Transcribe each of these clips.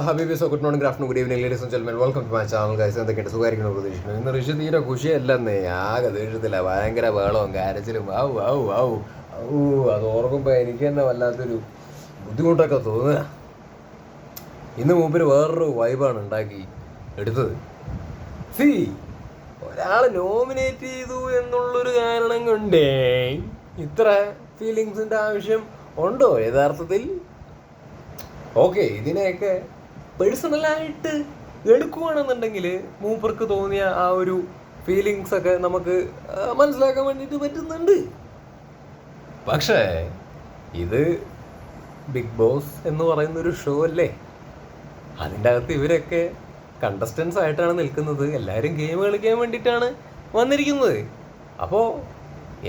ഹബീബി so good morning afternoon good evening ladies and gentlemen welcome to my channel guys. എന്തൊക്കെയുണ്ട്? സുഖമായിരിക്കണം പ്രതീക്ഷിക്കുന്നു. ഇന്ന് ഋഷി തീരെ ഖുഷിയല്ലെന്നേ, ആകെ ദേഷ്യത്തില്ല, ഭയങ്കര ബഹളവും കരച്ചിലും അത് ഓർക്കുമ്പോൾ എനിക്ക് തന്നെ വല്ലാത്തൊരു ബുദ്ധിമുട്ടൊക്കെ തോന്നുക. ഇന്ന് മൂപ്പര് വേറൊരു വൈബാണ് ഉണ്ടാക്കി എടുത്തത്. ഒരാൾ നോമിനേറ്റ് ചെയ്തു എന്നുള്ളൊരു കാരണം കൊണ്ടേ ഇത്ര ഫീലിങ്സിൻ്റെ ആവശ്യം ഉണ്ടോ യഥാർത്ഥത്തിൽ? ഓക്കെ, ഇതിനെയൊക്കെ പേഴ്സണലായിട്ട് എടുക്കുകയാണെന്നുണ്ടെങ്കിൽ മൂപ്പർക്ക് തോന്നിയ ആ ഒരു ഫീലിങ്സ് ഒക്കെ നമുക്ക് മനസ്സിലാക്കാൻ വേണ്ടിയിട്ട് പറ്റുന്നുണ്ട്. പക്ഷേ ഇത് ബിഗ് ബോസ് എന്ന് പറയുന്നൊരു ഷോ അല്ലേ, അതിൻ്റെ അകത്ത് ഇവരൊക്കെ കണ്ടസ്റ്റൻസ് ആയിട്ടാണ് നിൽക്കുന്നത്. എല്ലാവരും ഗെയിം കളിക്കാൻ വേണ്ടിയിട്ടാണ് വന്നിരിക്കുന്നത്. അപ്പോൾ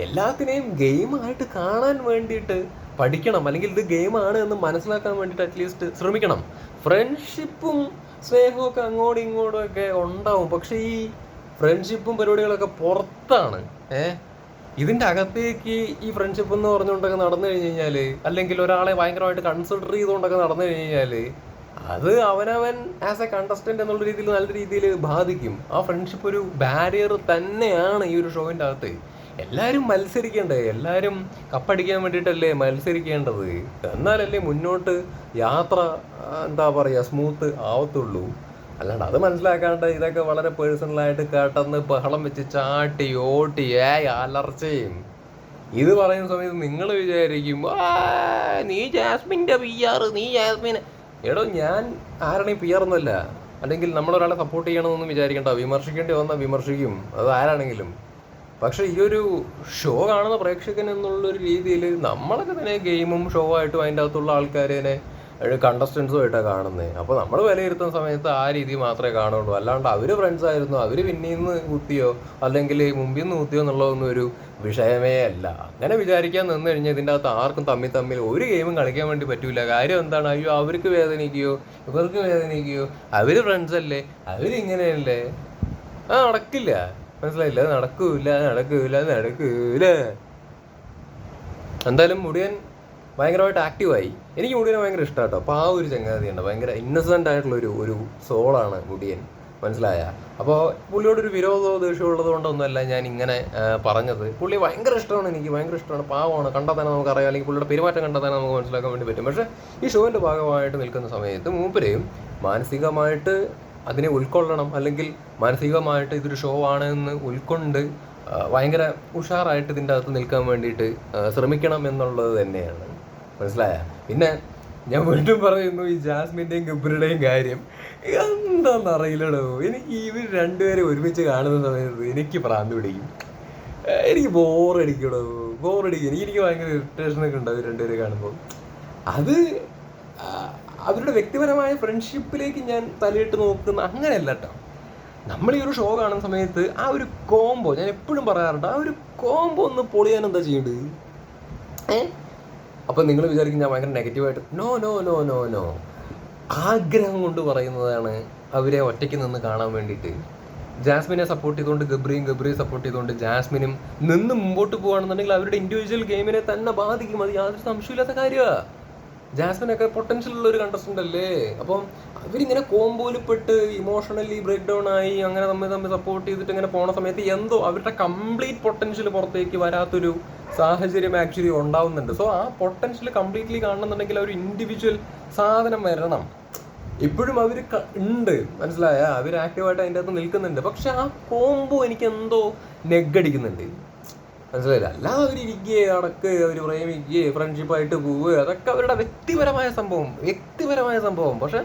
എല്ലാത്തിനെയും ഗെയിമായിട്ട് കാണാൻ വേണ്ടിയിട്ട് പഠിക്കണം, അല്ലെങ്കിൽ ഇത് ഗെയിമാണ് എന്ന് മനസ്സിലാക്കാൻ വേണ്ടിയിട്ട് അറ്റ്ലീസ്റ്റ് ശ്രമിക്കണം. ഫ്രണ്ട്ഷിപ്പും സ്നേഹവും ഒക്കെ അങ്ങോട്ടും ഇങ്ങോട്ടും ഒക്കെ ഉണ്ടാവും, പക്ഷേ ഈ ഫ്രണ്ട്ഷിപ്പും പരിപാടികളൊക്കെ പുറത്താണ്. ഇതിൻ്റെ അകത്തേക്ക് ഈ ഫ്രണ്ട്ഷിപ്പ് എന്ന് പറഞ്ഞുകൊണ്ടൊക്കെ നടന്നു കഴിഞ്ഞ് കഴിഞ്ഞാൽ, അല്ലെങ്കിൽ ഒരാളെ ഭയങ്കരമായിട്ട് കൺസിഡർ ചെയ്തുകൊണ്ടൊക്കെ നടന്നു കഴിഞ്ഞ് കഴിഞ്ഞാൽ അത് അവനവൻ ആസ് എ കണ്ടസ്റ്റൻ്റ് എന്നുള്ള രീതിയിൽ നല്ല രീതിയിൽ ബാധിക്കും. ആ ഫ്രണ്ട്ഷിപ്പ് ഒരു ബാരിയർ തന്നെയാണ് ഈ ഒരു ഷോവിൻ്റെ അകത്ത്. എല്ലാവരും മത്സരിക്കേണ്ടേ, എല്ലാവരും കപ്പടിക്കാൻ വേണ്ടിയിട്ടല്ലേ മത്സരിക്കേണ്ടത്, എന്നാലല്ലേ മുന്നോട്ട് യാത്ര എന്താ പറയുക സ്മൂത്ത് ആവത്തുള്ളൂ. അല്ലാണ്ട് അത് മനസ്സിലാക്കാണ്ട് ഇതൊക്കെ വളരെ പേഴ്സണലായിട്ട് കേട്ടെന്ന് ബഹളം വെച്ച് ചാട്ടി ഓട്ടി അലർച്ചയും ഇത് പറയുന്ന സമയത്ത് നിങ്ങൾ വിചാരിക്കും നീ ജാസ്മിൻ്റെ PR, നീ ജാസ്മിന്. എടോ, ഞാൻ ആരാണ് ഈ PR ഒന്നുമല്ല, അല്ലെങ്കിൽ നമ്മളൊരാളെ സപ്പോർട്ട് ചെയ്യണമെന്നൊന്നും വിചാരിക്കേണ്ട. വിമർശിക്കേണ്ടി വന്നാൽ വിമർശിക്കും, അത് ആരാണെങ്കിലും. പക്ഷേ ഈ ഒരു ഷോ കാണുന്ന പ്രേക്ഷകൻ എന്നുള്ളൊരു രീതിയിൽ നമ്മളൊക്കെ തന്നെ ഗെയിമും ഷോ ആയിട്ടും അതിൻ്റെ അകത്തുള്ള ആൾക്കാരെ കണ്ടസ്റ്റൻസും ആയിട്ടാണ് കാണുന്നത്. അപ്പോൾ നമ്മൾ വിലയിരുത്തുന്ന സമയത്ത് ആ രീതി മാത്രമേ കാണുള്ളൂ. അല്ലാണ്ട് അവർ ഫ്രണ്ട്സ് ആയിരുന്നു, അവർ പിന്നിൽ നിന്ന് കുത്തിയോ അല്ലെങ്കിൽ മുമ്പിൽ നിന്ന് കുത്തിയോ എന്നുള്ളതൊന്നും ഒരു വിഷയമേ അല്ല. അങ്ങനെ വിചാരിക്കാൻ നിന്ന് കഴിഞ്ഞാൽ ഇതിൻ്റെ അകത്ത് ആർക്കും തമ്മിൽ ഒരു ഗെയിമും കളിക്കാൻ വേണ്ടി പറ്റില്ല. കാര്യം എന്താണ്? അയ്യോ അവർക്ക് വേദനിക്കുകയോ ഇവർക്ക് വേദനിക്കുകയോ, അവർ ഫ്രണ്ട്സ് അല്ലേ, അവരിങ്ങനെയല്ലേ, നടക്കില്ല. മനസ്സിലായില്ല? നടക്കൂല. എന്തായാലും മുടിയൻ ഭയങ്കരമായിട്ട് ആക്റ്റീവായി. എനിക്ക് മുടിയനെ ഭയങ്കര ഇഷ്ടമാണ് കേട്ടോ. അപ്പോൾ ആ ഒരു ചങ്ങാതിയുണ്ട്, ഭയങ്കര ഇന്നസെൻ്റ് ആയിട്ടുള്ളൊരു സോളാണ് മുടിയൻ, മനസ്സിലായ? അപ്പോൾ പുള്ളിയോടൊരു വിരോധമോ ദേഷ്യമോ ഉള്ളത് കൊണ്ടൊന്നുമല്ല ഞാൻ ഇങ്ങനെ പറഞ്ഞത്. പുള്ളി ഭയങ്കര ഇഷ്ടമാണ്, എനിക്ക് ഭയങ്കര ഇഷ്ടമാണ്. പാവമാണ്, കണ്ടാൽ തന്നെ നമുക്കറിയാം, അല്ലെങ്കിൽ പുള്ളിയുടെ പെരുമാറ്റം കണ്ടാൽ തന്നെ നമുക്ക് മനസ്സിലാക്കാൻ വേണ്ടി പറ്റും. പക്ഷേ ഈ ഷോവിൻ്റെ ഭാഗമായിട്ട് നിൽക്കുന്ന സമയത്ത് മൂപ്പരെയും മാനസികമായിട്ട് അതിനെ ഉൾക്കൊള്ളണം, അല്ലെങ്കിൽ മാനസികമായിട്ട് ഇതൊരു ഷോ ആണെന്ന് ഉൾക്കൊണ്ട് ഭയങ്കര ഉഷാറായിട്ട് ഇതിൻ്റെ അകത്ത് നിൽക്കാൻ വേണ്ടിയിട്ട് ശ്രമിക്കണം എന്നുള്ളത് തന്നെയാണ്, മനസ്സിലായ? പിന്നെ ഞാൻ വീണ്ടും പറയുന്നു, ഈ ജാസ്മിൻ്റെയും ഗബ്രിയുടെയും കാര്യം എന്താണെന്നറിയില്ലടോ. എനിക്ക് ഇവർ രണ്ടുപേരെ ഒരുമിച്ച് കാണുന്ന സമയത്ത് എനിക്ക് ഭ്രാന്ത് പിടിക്കും, എനിക്ക് ബോറടിക്കടോ. എനിക്ക് ഭയങ്കര ഇറിറ്റേഷനൊക്കെ ഉണ്ടാവും രണ്ടുപേരെ കാണുമ്പോൾ. അത് അവരുടെ വ്യക്തിപരമായ ഫ്രണ്ട്ഷിപ്പിലേക്ക് ഞാൻ തലയിട്ട് നോക്കുന്ന അങ്ങനെയല്ല കേട്ടോ. നമ്മൾ ഈ ഒരു ഷോ കാണുന്ന സമയത്ത് ആ ഒരു കോംബോ, ഞാൻ എപ്പോഴും പറയാറുണ്ട്, ആ ഒരു കോംബോ ഒന്ന് പൊളിയാൻ എന്താ ചെയ്യേണ്ടത്? അപ്പം നിങ്ങൾ വിചാരിക്കും ഞാൻ ഭയങ്കര നെഗറ്റീവായിട്ട്. നോ, ആഗ്രഹം കൊണ്ട് പറയുന്നതാണ് അവരെ ഒറ്റയ്ക്ക് നിന്ന് കാണാൻ വേണ്ടിയിട്ട്. ജാസ്മിനെ സപ്പോർട്ട് ചെയ്തുകൊണ്ട് ഗബ്രിയെ സപ്പോർട്ട് ചെയ്തുകൊണ്ട് ജാസ്മിനും നിന്ന് മുമ്പോട്ട് പോകുകയാണെന്നുണ്ടെങ്കിൽ അവരുടെ ഇൻഡിവിജ്വൽ ഗെയിമിനെ തന്നെ ബാധിക്കും. അത് യാതൊരു സംശയമില്ലാത്ത കാര്യമാണ്. ജാസ്മിനൊക്കെ പൊട്ടൻഷ്യൽ ഉള്ള ഒരു കണ്ടസ്റ്റൻ്റ് അല്ലേ. അപ്പം അവരിങ്ങനെ കോമ്പോയിൽപ്പെട്ട് ഇമോഷണലി ബ്രേക്ക് ഡൗൺ ആയി അങ്ങനെ തമ്മിൽ സപ്പോർട്ട് ചെയ്തിട്ട് ഇങ്ങനെ പോണ സമയത്ത് എന്തോ അവരുടെ കംപ്ലീറ്റ് പൊട്ടൻഷ്യൽ പുറത്തേക്ക് വരാത്തൊരു സാഹചര്യം ആക്ച്വലി ഉണ്ടാവുന്നുണ്ട്. സോ ആ പൊട്ടൻഷ്യൽ കംപ്ലീറ്റ്ലി കാണണമെന്നുണ്ടെങ്കിൽ ഒരു ഇൻഡിവിജ്വൽ സാധനം വരണം. ഇപ്പോഴും അവർ ഉണ്ട്, മനസ്സിലായ? അവർ ആക്റ്റീവായിട്ട് അതിൻ്റെ അകത്ത് നിൽക്കുന്നുണ്ട്. പക്ഷെ ആ കോംബോ എനിക്ക് എന്തോ നെഗടിക്കുന്നുണ്ട്, മനസ്സിലായില്ല? അല്ലാതെ അവരിരിക്കുകയെ നടക്കുക, അവർ പ്രേമിക്കുകയെ ഫ്രണ്ട്ഷിപ്പായിട്ട് പോവുക, അതൊക്കെ അവരുടെ വ്യക്തിപരമായ സംഭവം. പക്ഷെ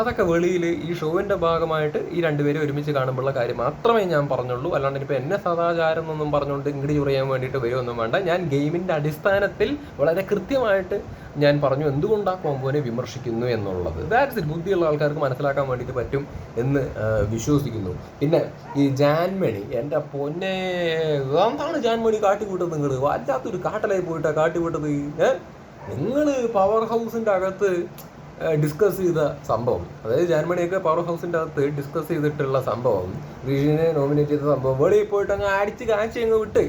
അതൊക്കെ വെളിയിൽ ഈ ഷോവിൻ്റെ ഭാഗമായിട്ട് ഈ രണ്ടുപേരും ഒരുമിച്ച് കാണുമ്പോഴുള്ള കാര്യം മാത്രമേ ഞാൻ പറഞ്ഞുള്ളൂ. അല്ലാണ്ട് ഇപ്പോൾ എന്നെ സദാചാരം എന്നൊന്നും പറഞ്ഞുകൊണ്ട് ഇങ്ങോട്ട് ചൊറിയാൻ വേണ്ടിയിട്ട് വരുമൊന്നും വേണ്ട. ഞാൻ ഗെയിമിൻ്റെ അടിസ്ഥാനത്തിൽ വളരെ കൃത്യമായിട്ട് ഞാൻ പറഞ്ഞു എന്തുകൊണ്ട് ആ കോമ്പോനെ വിമർശിക്കുന്നു എന്നുള്ളത്. That's it. ബുദ്ധിയുള്ള ആൾക്കാർക്ക് മനസ്സിലാക്കാൻ വേണ്ടിയിട്ട് പറ്റും എന്ന് വിശ്വസിക്കുന്നു. പിന്നെ ഈ ജാൻമണി, എൻ്റെ പൊന്നെ, എന്താണ് ജാൻമണി കാട്ടിക്കൂട്ടത്? നിങ്ങൾ വല്ലാത്തൊരു കാട്ടലായി പോയിട്ടാണ് കാട്ടിക്കൂട്ടത്. നിങ്ങൾ പവർ ഹൗസിൻ്റെ അകത്ത് ഡിസ്കസ് ചെയ്ത സംഭവം, അതായത് ജാൻമണിയൊക്കെ പവർ ഹൗസിൻ്റെ അകത്ത് ഡിസ്കസ് ചെയ്തിട്ടുള്ള സംഭവം, ഋഷിനെ നോമിനേറ്റ് ചെയ്ത സംഭവം വെളിയിൽ പോയിട്ട് അങ്ങ് അടിച്ച് കാണിച്ച് അങ്ങ് വിട്ട്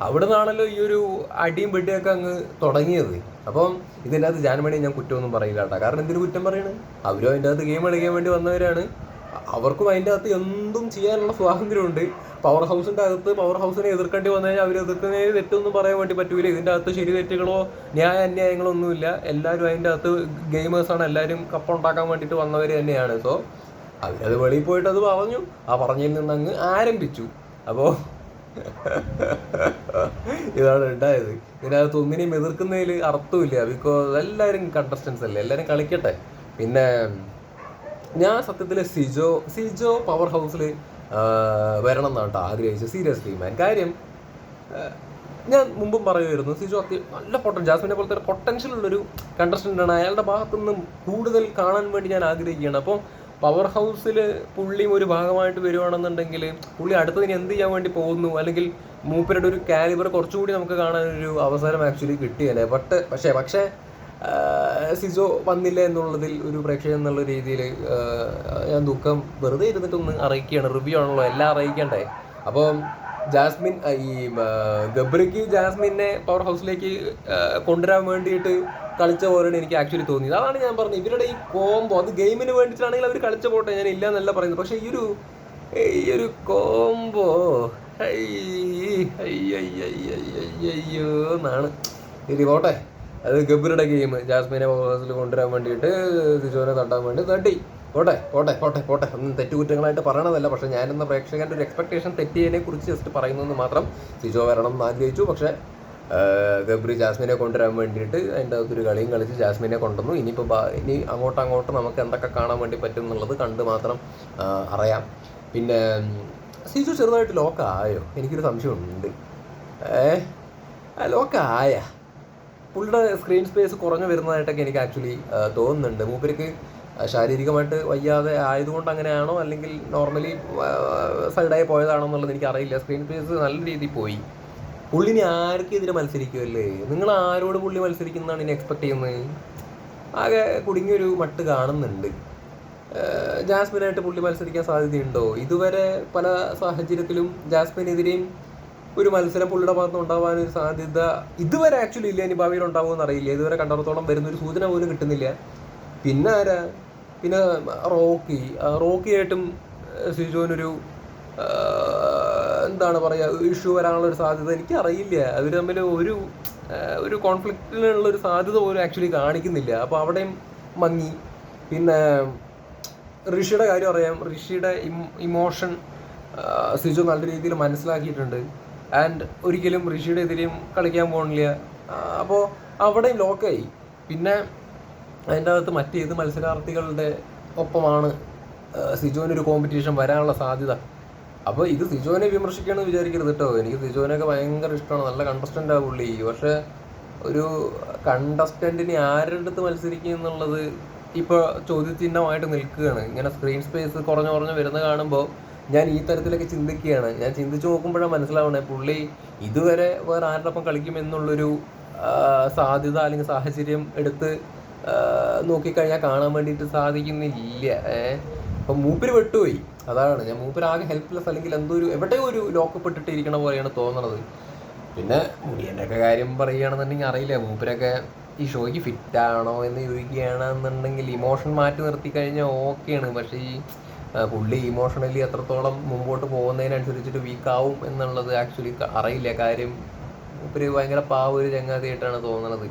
അവിടെ നിന്നാണല്ലോ ഈ ഒരു അടിയും പെട്ടിയൊക്കെ അങ്ങ് തുടങ്ങിയത്. അപ്പം ഇതിൻ്റെ അകത്ത് ജാൻമണി ഞാൻ കുറ്റമൊന്നും പറയില്ല കേട്ടോ. കാരണം എന്തിനു കുറ്റം പറയണ്? അവരും അതിൻ്റെ അകത്ത് ഗെയിം കളിക്കാൻ വേണ്ടി വന്നവരാണ്. അവർക്കും അതിൻ്റെ അകത്ത് എന്തും ചെയ്യാനുള്ള സ്വാതന്ത്ര്യമുണ്ട്. പവർ ഹൗസിൻ്റെ അകത്ത് പവർ ഹൗസിനെ എതിർക്കേണ്ടി വന്നു കഴിഞ്ഞാൽ അവർ എതിർക്കുന്നതിന് തെറ്റൊന്നും പറയാൻ വേണ്ടി പറ്റൂല. ഇതിൻ്റെ അകത്ത് ശരി തെറ്റുകളോ അന്യായങ്ങളോ ഒന്നുമില്ല. എല്ലാവരും അതിൻ്റെ അകത്ത് ഗെയിമേഴ്സാണ്. എല്ലാവരും കപ്പുണ്ടാക്കാൻ വേണ്ടിയിട്ട് വന്നവർ തന്നെയാണ്. സോ അവരത് വെളിയിൽ പോയിട്ട് അത് പറഞ്ഞു. ആ പറഞ്ഞതിൽ നിന്ന് അങ്ങ് ആരംഭിച്ചു. അപ്പോൾ ഇതാണ് ഉണ്ടായത്. ഇതിനകത്ത് ഒന്നിനെയും എതിർക്കുന്നതിൽ അർത്ഥമില്ല. ബിക്കോസ് എല്ലാവരും കണ്ടസ്റ്റൻസ് അല്ലേ, എല്ലാവരും കളിക്കട്ടെ. പിന്നെ ഞാൻ സത്യത്തിൽ സിജോ പവർ ഹൗസിൽ വരണം എന്നാട്ടോ ആഗ്രഹിച്ചു. സീരിയസ്ലി മാൻ. കാര്യം ഞാൻ മുമ്പും പറയുമായിരുന്നു, സിജോ നല്ല ജാസ്മിനെ പോലത്തെ ഒരു പൊട്ടൻഷ്യൽ ഉള്ളൊരു കണ്ടസ്റ്റൻ്റാണ്. അയാളുടെ ഭാഗത്തുനിന്നും കൂടുതൽ കാണാൻ വേണ്ടി ഞാൻ ആഗ്രഹിക്കുകയാണ്. അപ്പോൾ പവർ ഹൗസിൽ പുള്ളിയും ഒരു ഭാഗമായിട്ട് വരുവാണെന്നുണ്ടെങ്കിൽ പുള്ളി അടുത്തതിന് എന്ത് ചെയ്യാൻ വേണ്ടി പോകുന്നു, അല്ലെങ്കിൽ മൂപ്പരുടെ ഒരു കാലിബർ കുറച്ചുകൂടി നമുക്ക് കാണാനൊരു അവസരം ആക്ച്വലി കിട്ടിയേനെ. പക്ഷേ സിജോ വന്നില്ല എന്നുള്ളതിൽ ഒരു പ്രേക്ഷകൻ എന്നുള്ള രീതിയിൽ ഞാൻ ദുഃഖം വെറുതെ ഇരുന്നിട്ടൊന്ന് അറിയിക്കുകയാണ്. റിവ്യൂ ആണല്ലോ, എല്ലാം അറിയിക്കണ്ടേ. അപ്പോൾ ജാസ്മിൻ ഈ ഗബ്രിക്ക് ജാസ്മിനെ പവർ ഹൗസിലേക്ക് കൊണ്ടുവരാൻ വേണ്ടിയിട്ട് കളിച്ച പോലെയാണ് എനിക്ക് ആക്ച്വലി തോന്നിയത്. അതാണ് ഞാൻ പറഞ്ഞത്, ഇവരുടെ ഈ കോംബോ അത് ഗെയിമിന് വേണ്ടിയിട്ടാണെങ്കിൽ അവർ കളിച്ച പോട്ടെ, ഞാൻ ഇല്ല എന്നല്ല പറയുന്നത്. പക്ഷേ ഈ ഒരു കോംബോ അയ്യോ എന്നാണ്. ഇനി പോട്ടെ, അത് ഗബ്രിയുടെ ഗെയിം ജാസ്മിനെ പവർ ഹൗസിൽ കൊണ്ടുവരാൻ വേണ്ടിയിട്ട് സിജോനെ തട്ടാൻ വേണ്ടി തട്ടി. പോട്ടെ ഒന്നും തെറ്റുകുറ്റങ്ങളായിട്ട് പറയണതല്ല. പക്ഷേ ഞാനെന്ന പ്രേക്ഷകൻ്റെ ഒരു എക്സ്പെക്ടേഷൻ തെറ്റിയതിനെ കുറിച്ച് ജസ്റ്റ് പറയുന്നതെന്ന് മാത്രം. സിജോ വരണം എന്ന് ആഗ്രഹിച്ചു. പക്ഷേ ഗബ്രി ജാസ്മിനെ കൊണ്ടുവരാൻ വേണ്ടിയിട്ട് അതിൻ്റെ അകത്തൊരു കളിയും കളിച്ച് ജാസ്മിനെ കൊണ്ടുവന്നു. ഇനി അങ്ങോട്ട് നമുക്ക് എന്തൊക്കെ കാണാൻ വേണ്ടി പറ്റും എന്നുള്ളത് കണ്ട് മാത്രം അറിയാം. പിന്നെ സിജു ചെറുതായിട്ട് ലോക്കായോ? എനിക്കൊരു സംശയമുണ്ട്. ലോക്കായ പുള്ളിയുടെ സ്ക്രീൻ സ്പേസ് കുറഞ്ഞു വരുന്നതായിട്ടൊക്കെ എനിക്ക് ആക്ച്വലി തോന്നുന്നുണ്ട്. മൂപ്പർക്ക് ശാരീരികമായിട്ട് വയ്യാതെ ആയതുകൊണ്ട് അങ്ങനെയാണോ, അല്ലെങ്കിൽ നോർമലി സൈഡായി പോയതാണോ എന്നുള്ളത് എനിക്കറിയില്ല. സ്ക്രീൻ സ്പേസ് നല്ല രീതിയിൽ പോയി. പുള്ളിനെ ആർക്കെതിരെ മത്സരിക്കുമല്ലേ? നിങ്ങൾ ആരോട് പുള്ളി മത്സരിക്കുന്നതാണ് ഇനി എക്സ്പെക്ട് ചെയ്യുന്നത്? ആകെ കുടുങ്ങിയൊരു മട്ട് കാണുന്നുണ്ട്. ജാസ്മിനായിട്ട് പുള്ളി മത്സരിക്കാൻ സാധ്യതയുണ്ടോ? ഇതുവരെ പല സാഹചര്യത്തിലും ജാസ്മിനെതിരെയും ഒരു മത്സരം പുള്ളിയുടെ ഭാഗത്ത് ഉണ്ടാവാനൊരു സാധ്യത ഇതുവരെ ആക്ച്വലി ഇല്ല. ഇനി ഭാവിയിൽ ഉണ്ടാവുമെന്ന് അറിയില്ല. ഇതുവരെ കണ്ടിടത്തോളം വരുന്നൊരു സൂചന പോലും കിട്ടുന്നില്ല. പിന്നെ ആരാ? പിന്നെ റോക്കിയായിട്ടും സിജോനൊരു എന്താണ് പറയുക, ഇഷ്യൂ വരാനുള്ളൊരു സാധ്യത എനിക്കറിയില്ല. അവർ തമ്മിൽ ഒരു കോൺഫ്ലിക്റ്റിനുള്ളൊരു സാധ്യത പോലും ആക്ച്വലി കാണിക്കുന്നില്ല. അപ്പോൾ അവിടെയും മങ്ങി. പിന്നെ ഋഷിയുടെ കാര്യം അറിയാം. ഋഷിയുടെ ഇമോഷൻ സിജോ നല്ല രീതിയിൽ മനസ്സിലാക്കിയിട്ടുണ്ട്. ആൻഡ് ഒരിക്കലും ഋഷിയുടെ എതിരെയും കളിക്കാൻ പോകുന്നില്ല. അപ്പോൾ അവിടെയും ലോക്കായി. പിന്നെ അതിൻ്റെ അകത്ത് മറ്റേത് മത്സരാർത്ഥികളുടെ ഒപ്പമാണ് സിജോനൊരു കോമ്പറ്റീഷൻ വരാനുള്ള സാധ്യത. അപ്പോൾ ഇത് സിജോനെ വിമർശിക്കുകയാണെന്ന് വിചാരിക്കരുത് കേട്ടോ. എനിക്ക് സിജോനെയൊക്കെ ഭയങ്കര ഇഷ്ടമാണ്, നല്ല കണ്ടസ്റ്റൻ്റാണ് പുള്ളി. പക്ഷേ ഒരു കണ്ടസ്റ്റൻറ്റിനെ ആരുടെ അടുത്ത് മത്സരിക്കുക എന്നുള്ളത് ഇപ്പോൾ ചോദ്യചിഹ്നമായിട്ട് നിൽക്കുകയാണ്. ഇങ്ങനെ സ്ക്രീൻ സ്പേസ് കുറഞ്ഞു വരുന്ന കാണുമ്പോൾ ഞാൻ ഈ തരത്തിലൊക്കെ ചിന്തിക്കുകയാണ്. ഞാൻ ചിന്തിച്ച് നോക്കുമ്പോഴാണ് മനസ്സിലാവണേ പുള്ളി ഇതുവരെ വേറെ ആരുടെ ഒപ്പം കളിക്കുമെന്നുള്ളൊരു സാധ്യത അല്ലെങ്കിൽ സാഹചര്യം എടുത്ത് നോക്കിക്കഴിഞ്ഞാൽ കാണാൻ വേണ്ടിയിട്ട് സാധിക്കുന്നില്ല. അപ്പം മൂപ്പര് വെട്ടുപോയി. അതാണ് ഞാൻ മൂപ്പരാകെ ഹെൽപ്ലെസ്, അല്ലെങ്കിൽ എവിടെയോ ഒരു ലോക്കപ്പെട്ടിട്ട് ഇരിക്കണ പോലെയാണ് തോന്നണത്. പിന്നെ മുടിയൻ്റെയൊക്കെ കാര്യം പറയുകയാണെന്നുണ്ടെങ്കിൽ അറിയില്ല, മൂപ്പരൊക്കെ ഈ ഷോയ്ക്ക് ഫിറ്റാണോ എന്ന് ചോദിക്കുകയാണെന്നുണ്ടെങ്കിൽ ഇമോഷൻ മാറ്റി നിർത്തി കഴിഞ്ഞാൽ ഓക്കെയാണ്. പക്ഷേ ഈ പുള്ളി ഇമോഷണലി എത്രത്തോളം മുമ്പോട്ട് പോകുന്നതിനനുസരിച്ചിട്ട് വീക്കാവും എന്നുള്ളത് ആക്ച്വലി അറിയില്ല. കാര്യം മൂപ്പര് ഭയങ്കര ഒരു ചങ്ങാതിയായിട്ടാണ് തോന്നണത്.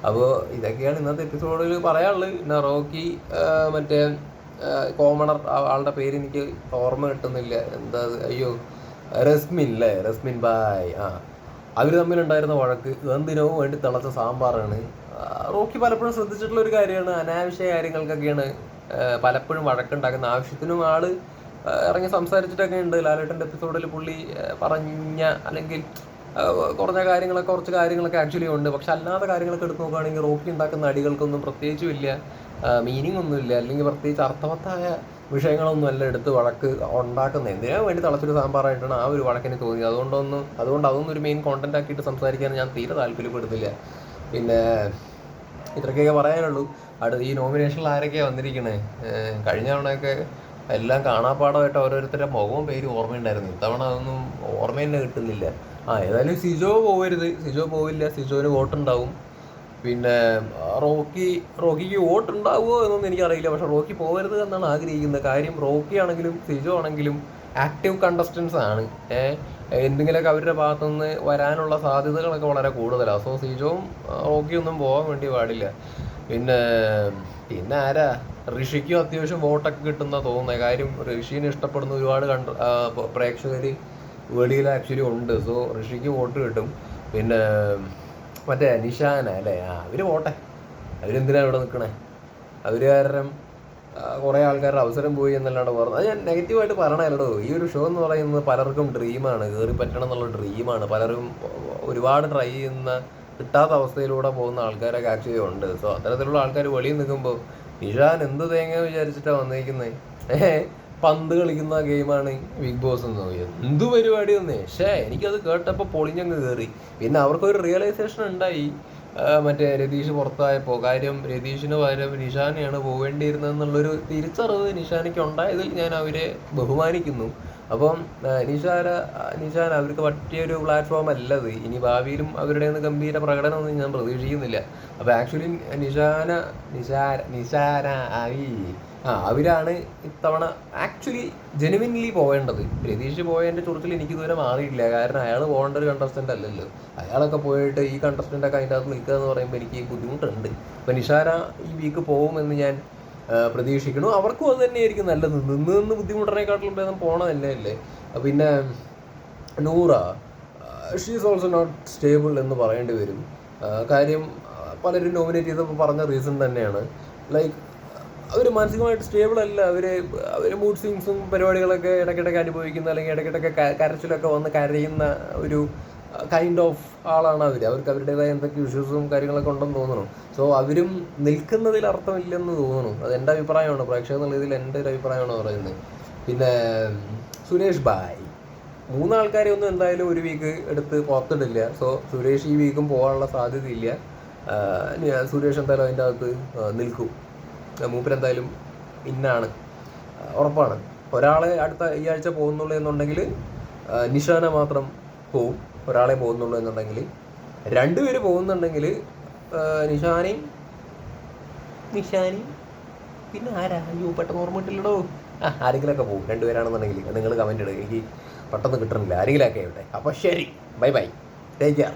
അപ്പോൾ ഇതൊക്കെയാണ് ഇന്നത്തെ എപ്പിസോഡിൽ പറയാനുള്ളത്. പിന്നെ റോക്കി മറ്റേ കോമണർ ആളുടെ പേര് എനിക്ക് ഓർമ്മ കിട്ടുന്നില്ല, എന്താ അയ്യോ, റസ്മിൻ ബായ്. അവർ തമ്മിലുണ്ടായിരുന്ന വഴക്ക് എന്തിനോ വേണ്ടി തിളച്ച സാമ്പാറാണ്. റോക്കി പലപ്പോഴും ശ്രദ്ധിച്ചിട്ടുള്ള ഒരു കാര്യമാണ്, അനാവശ്യ കാര്യങ്ങൾക്കൊക്കെയാണ് പലപ്പോഴും വഴക്കുണ്ടാക്കുന്ന. ആവശ്യത്തിനും ആള് ഇറങ്ങി സംസാരിച്ചിട്ടൊക്കെ ഉണ്ട്. ലാലേട്ടൻ്റെ എപ്പിസോഡിൽ പുള്ളി പറഞ്ഞ അല്ലെങ്കിൽ കുറച്ച് കാര്യങ്ങളൊക്കെ ആക്ച്വലി ഉണ്ട്. പക്ഷെ അല്ലാത്ത കാര്യങ്ങളൊക്കെ എടുത്ത് നോക്കുകയാണെങ്കിൽ റോക്കി ഉണ്ടാക്കുന്ന അടികൾക്കൊന്നും പ്രത്യേകിച്ചും ഇല്ല, മീനിങ് ഒന്നുമില്ല, അല്ലെങ്കിൽ പ്രത്യേകിച്ച് അർത്ഥവത്തായ വിഷയങ്ങളൊന്നും അല്ല എടുത്ത് വഴക്ക് ഉണ്ടാക്കുന്നത്. എന്തിനാ വേണ്ടി തിളച്ചൊരു സാമ്പാറായിട്ടാണ് ആ ഒരു വഴക്കിന് തോന്നിയത്. അതുകൊണ്ട് അതൊന്നും ഒരു മെയിൻ കോണ്ടന്റ് ആക്കിയിട്ട് സംസാരിക്കാൻ ഞാൻ തീരെ താല്പര്യപ്പെടുന്നില്ല. പിന്നെ ഇത്രയൊക്കെ പറയാനുള്ളൂ. ഈ നോമിനേഷനിൽ ആരൊക്കെയാണ് വന്നിരിക്കണേ? കഴിഞ്ഞ തവണയൊക്കെ എല്ലാം കാണാപ്പാടമായിട്ട് ഓരോരുത്തരുടെ മുഖവും പേരും ഓർമ്മയുണ്ടായിരുന്നു. ഇത്തവണ അതൊന്നും ഓർമ്മ തന്നെ കിട്ടുന്നില്ല. ഏതായാലും സിജോ പോകരുത്, സിജോ പോവില്ല, സിജോന് വോട്ടുണ്ടാവും. പിന്നെ റോക്കിക്ക് വോട്ടുണ്ടാവുമോ എന്നൊന്നും എനിക്കറിയില്ല, പക്ഷെ റോക്കി പോകരുത് എന്നാണ് ആഗ്രഹിക്കുന്നത്. കാര്യം റോക്കി ആണെങ്കിലും സിജോ ആണെങ്കിലും ആക്റ്റീവ് കണ്ടസ്റ്റൻസ് ആണ്. എന്തെങ്കിലുമൊക്കെ അവരുടെ ഭാഗത്തുനിന്ന് വരാനുള്ള സാധ്യതകളൊക്കെ വളരെ കൂടുതലാണ്. സോ സിജോവും റോക്കിയൊന്നും പോകാൻ വേണ്ടി പാടില്ല. പിന്നെ പിന്നെ ആരാ, ഋഷിക്കും അത്യാവശ്യം വോട്ടൊക്കെ കിട്ടുന്ന തോന്നുന്നത്. കാര്യം ഋഷീനെ ഇഷ്ടപ്പെടുന്ന ഒരുപാട് പ്രേക്ഷകർ വെളിയിൽ ആക്ച്വലി ഉണ്ട്. സോ ഋഷിക്ക് വോട്ട് കിട്ടും. പിന്നെ മറ്റേ നിഷാന അല്ലേ, അവർ പോട്ടെ, അവരെന്തിനാണ് ഇവിടെ നിൽക്കണേ? അവർ കാരണം കുറേ ആൾക്കാരുടെ അവസരം പോയി എന്നല്ലാണ്ട് പറഞ്ഞത്. അത് ഞാൻ നെഗറ്റീവായിട്ട് പറയണല്ലോ. ഈ ഒരു ഷോ എന്ന് പറയുന്നത് പലർക്കും ഡ്രീമാണ്, കയറി പറ്റണം എന്നുള്ള ഡ്രീമാണ്. പലരും ഒരുപാട് ട്രൈ ചെയ്യുന്ന കിട്ടാത്ത അവസ്ഥയിലൂടെ പോകുന്ന ആൾക്കാരൊക്കെ ആക്ച്വലി ഉണ്ട്. സോ അത്തരത്തിലുള്ള ആൾക്കാർ വെളിയിൽ നിൽക്കുമ്പോൾ നിഷാൻ എന്ത് തേങ്ങ വിചാരിച്ചിട്ടാണ് വന്നിരിക്കുന്നത്? പന്ത് കളിക്കുന്ന ഗെയിമാണ് ബിഗ് ബോസ് എന്ന് നോക്കിയത്, എന്ത് പരിപാടി വന്നേ. എനിക്കത് കേട്ടപ്പോൾ പൊളിഞ്ഞങ്ങ് കയറി. പിന്നെ അവർക്കൊരു റിയലൈസേഷൻ ഉണ്ടായി മറ്റേ രതീഷ് പുറത്തായപ്പോൾ. കാര്യം രതീഷിന് പകരം നിഷാനെയാണ് പോവേണ്ടിയിരുന്നതെന്നുള്ളൊരു തിരിച്ചറിവ് നിഷാനയ്ക്ക് ഉണ്ടായതിൽ ഞാൻ അവരെ ബഹുമാനിക്കുന്നു. അപ്പം നിഷാൻ അവർക്ക് പറ്റിയൊരു പ്ലാറ്റ്ഫോം അല്ലത്. ഇനി ഭാവിയിലും അവരുടെ നിന്ന് ഗംഭീര പ്രകടനമൊന്നും ഞാൻ പ്രതീക്ഷിക്കുന്നില്ല. അപ്പോൾ ആക്ച്വലി അവരാണ് ഇത്തവണ ആക്ച്വലി ജെനുവിൻലി പോവേണ്ടത്. രതീഷ് പോയതിൻ്റെ ചുരുത്തിൽ എനിക്കിതുവരെ മാറിയില്ല. കാരണം അയാൾ പോകേണ്ട ഒരു കണ്ടസ്റ്റൻ്റ് അല്ലല്ലോ. അയാളൊക്കെ പോയിട്ട് ഈ കണ്ടസ്റ്റൻ്റൊക്കെ അതിൻ്റെ അകത്ത് നിൽക്കുക എന്ന് പറയുമ്പോൾ എനിക്ക് ബുദ്ധിമുട്ടുണ്ട്. അപ്പോൾ നിഷാന ഈ വീക്ക് പോകുമെന്ന് ഞാൻ പ്രതീക്ഷിക്കുന്നു. അവർക്കും അത് തന്നെയായിരിക്കും നല്ലത്. നിന്ന് ബുദ്ധിമുട്ടിനെക്കാട്ടിലും ഭേദം പോകണമല്ലേ അല്ലേ. പിന്നെ Noora, she's also not stable എന്ന് പറയേണ്ടി വരും. കാര്യം പലരും നോമിനേറ്റ് ചെയ്തപ്പോൾ പറഞ്ഞ റീസൺ തന്നെയാണ്. ലൈക്ക് അവർ മാനസികമായിട്ട് സ്റ്റേബിൾ അല്ല. അവർ മൂഡ് സ്വിങ്സും പരിപാടികളൊക്കെ ഇടയ്ക്കിടയ്ക്ക് അനുഭവിക്കുന്ന, അല്ലെങ്കിൽ ഇടയ്ക്കിടയ്ക്ക് കരച്ചിലൊക്കെ വന്ന് കരയുന്ന ഒരു കൈൻഡ് ഓഫ് ആളാണ് അവർ. അവർക്ക് അവരുടേതായ എന്തൊക്കെ ഇഷ്യൂസും കാര്യങ്ങളൊക്കെ ഉണ്ടെന്ന് തോന്നുന്നു. സോ അവരും നിൽക്കുന്നതിൽ അർത്ഥമില്ലെന്ന് തോന്നുന്നു. അത് എൻ്റെ അഭിപ്രായമാണ്, പ്രേക്ഷകർ എന്നുള്ള ഇതിൽ എൻ്റെ ഒരു അഭിപ്രായമാണ് പറയുന്നത്. പിന്നെ സുരേഷ് ഭായ്, 3 ആൾക്കാരെ ഒന്നും എന്തായാലും ഒരു വീക്ക് എടുത്ത് പുറത്തിടില്ല. സോ സുരേഷ് ഈ വീക്കും പോകാനുള്ള സാധ്യതയില്ല. സുരേഷ് എന്തായാലും അതിൻ്റെ അകത്ത് നിൽക്കും. മൂപ്പരെന്തായാലും ഇന്നാണ്, ഉറപ്പാണ്. ഒരാളെ ഈ ആഴ്ച പോകുന്നുള്ളൂ എന്നുണ്ടെങ്കിൽ നിഷാന മാത്രം പോവും. ഒരാളെ പോകുന്നുള്ളൂ എന്നുണ്ടെങ്കിൽ, 2 പേര് പോകുന്നുണ്ടെങ്കിൽ നിഷാനയും പിന്നെ ആരാ, പെട്ടെന്ന് ഓർമ്മയിട്ടില്ലടോ. ആരെങ്കിലുമൊക്കെ പോകും. 2 പേരാണെന്നുണ്ടെങ്കിൽ നിങ്ങൾ കമൻറ്റ് ഇടുക, എനിക്ക് പെട്ടെന്ന് കിട്ടണില്ല. ആരെങ്കിലുമൊക്കെ ആവട്ടെ. അപ്പോൾ ശരി, ബൈ ബൈ, ടേക്ക് കെയർ.